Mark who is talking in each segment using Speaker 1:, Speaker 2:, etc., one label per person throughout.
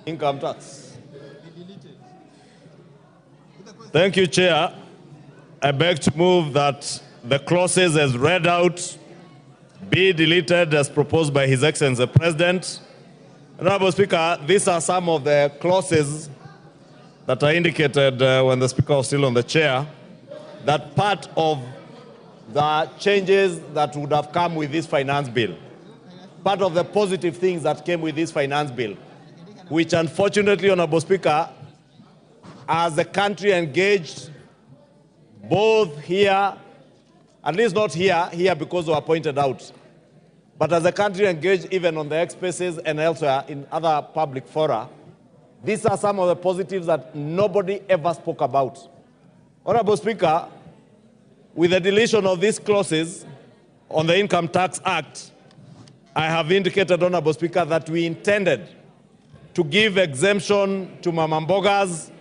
Speaker 1: Income tax. Thank you, Chair. I beg to move that the clauses as read out be deleted as proposed by His Excellency the President. Honorable Speaker, these are some of the clauses that I indicated when the Speaker was still on the chair, that part of the changes that would have come with this finance bill, part of the positive things that came with this finance bill, which unfortunately, Honorable Speaker, as the country engaged both here, at least not here because they were pointed out, but as the country engaged even on the X spaces and elsewhere in other public fora, these are some of the positives that nobody ever spoke about. Honorable Speaker, with the deletion of these clauses on the Income Tax Act, I have indicated, Honorable Speaker, that we intended to give exemption to mamambogas,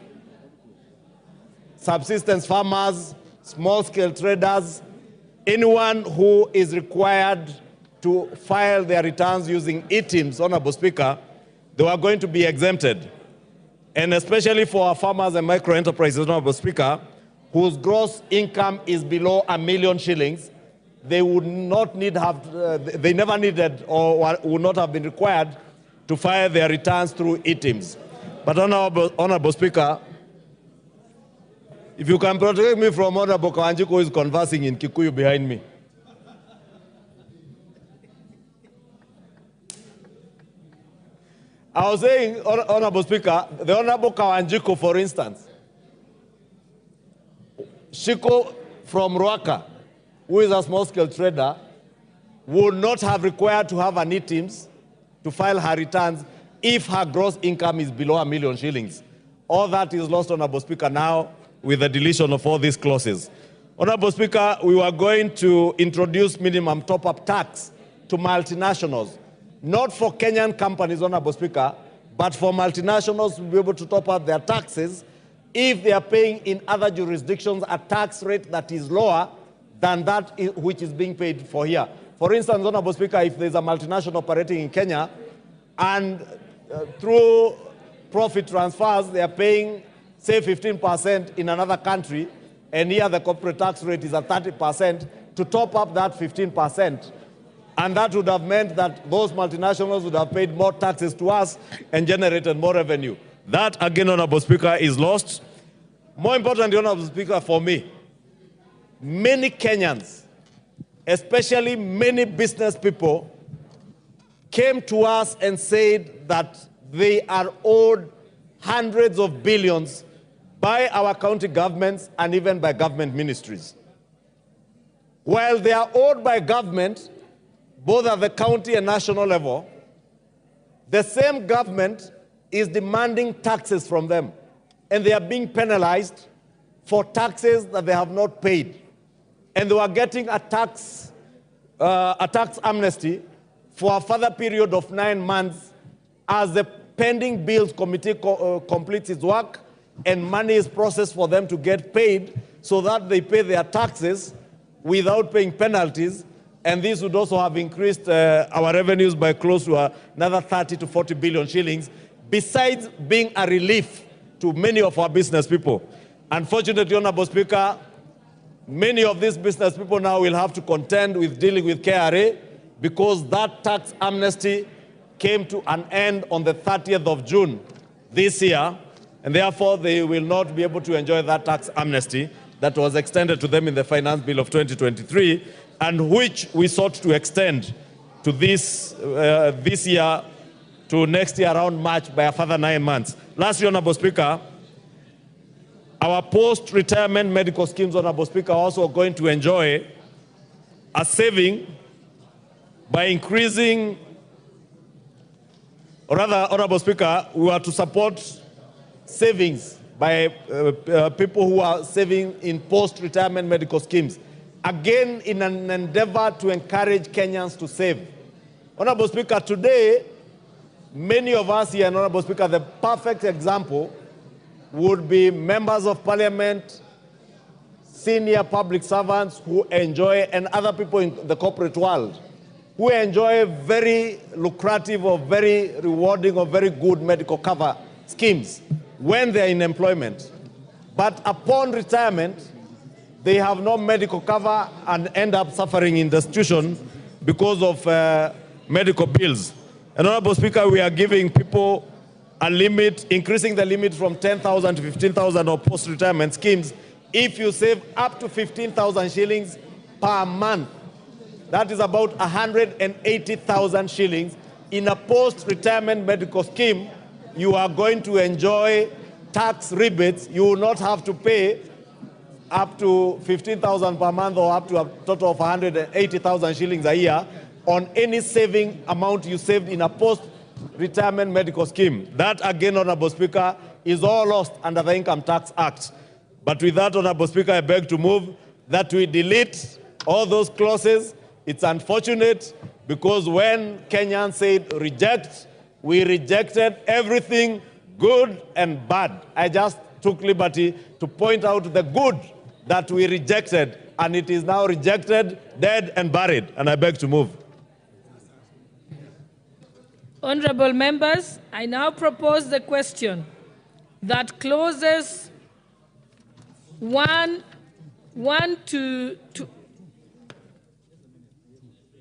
Speaker 1: subsistence farmers, small-scale traders, anyone who is required to file their returns using e-TIMS, Honorable Speaker, they were going to be exempted. And especially for our farmers and micro-enterprises, Honorable Speaker, whose gross income is below $1 million shillings, they would not need they never needed or would not have been required to file their returns through e-TIMS. But Honorable Speaker, if you can protect me from Honorable Kawanjiko who is conversing in Kikuyu behind me. I was saying, Honorable Speaker, the Honorable Kawanjiko, for instance, Shiko from Ruaka, who is a small-scale trader, would not have required to have an e-TIMS to file her returns if her gross income is below $1 million shillings. All that is lost, Honorable Speaker, now with the deletion of all these clauses. Honorable Speaker, we were going to introduce minimum top-up tax to multinationals, not for Kenyan companies, Honorable Speaker, but for multinationals to be able to top up their taxes if they are paying in other jurisdictions a tax rate that is lower than that which is being paid for here. For instance, Honorable Speaker, if there's a multinational operating in Kenya and through profit transfers they are paying, say, 15% in another country, and here the corporate tax rate is at 30%, to top up that 15%. And that would have meant that those multinationals would have paid more taxes to us and generated more revenue. That, again, Honorable Speaker, is lost. More importantly, Honorable Speaker, for me, many Kenyans, especially many business people, came to us and said that they are owed hundreds of billions by our county governments and even by government ministries. While they are owed by government, both at the county and national level, the same government is demanding taxes from them, and they are being penalized for taxes that they have not paid. And they were getting a tax amnesty for a further period of 9 months as the pending bills committee completes its work and money is processed for them to get paid so that they pay their taxes without paying penalties. And this would also have increased our revenues by close to another 30 to 40 billion shillings, besides being a relief to many of our business people. Unfortunately, Honorable Speaker, many of these business people now will have to contend with dealing with KRA because that tax amnesty came to an end on the 30th of June this year, and therefore they will not be able to enjoy that tax amnesty that was extended to them in the Finance Bill of 2023, and which we sought to extend to this year to next year around March by a further 9 months. Lastly, Honorable Speaker, our post-retirement medical schemes, Honorable Speaker, are also going to enjoy a saving by increasing, or rather, Honorable Speaker, we are to support savings by people who are saving in post-retirement medical schemes, again in an endeavor to encourage Kenyans to save. Honorable Speaker, today, many of us here, Honorable Speaker, the perfect example would be members of parliament, senior public servants who enjoy, and other people in the corporate world who enjoy very lucrative or very rewarding or very good medical cover schemes when they're in employment. But upon retirement, they have no medical cover and end up suffering in the institution because of medical bills. And Honorable Speaker, we are giving people a limit, increasing the limit from 10,000 to 15,000 of post-retirement schemes. If you save up to 15,000 shillings per month, that is about 180,000 shillings in a post-retirement medical scheme, you are going to enjoy tax rebates. You will not have to pay up to 15,000 per month or up to a total of 180,000 shillings a year on any saving amount you saved in a post-retirement medical scheme. That, again, Honorable Speaker, is all lost under the Income Tax Act. But with that, Honorable Speaker, I beg to move that we delete all those clauses. It's unfortunate because when Kenyans said reject, we rejected everything good and bad. I just took liberty to point out the good that we rejected, and it is now rejected, dead and buried, and I beg to move.
Speaker 2: Honorable members, I now propose the question that clauses 1 to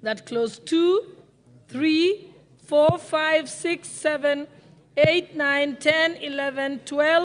Speaker 2: that clause 2, 3, 4, 5, 6, 7, 8, 9, 10, 11, 12,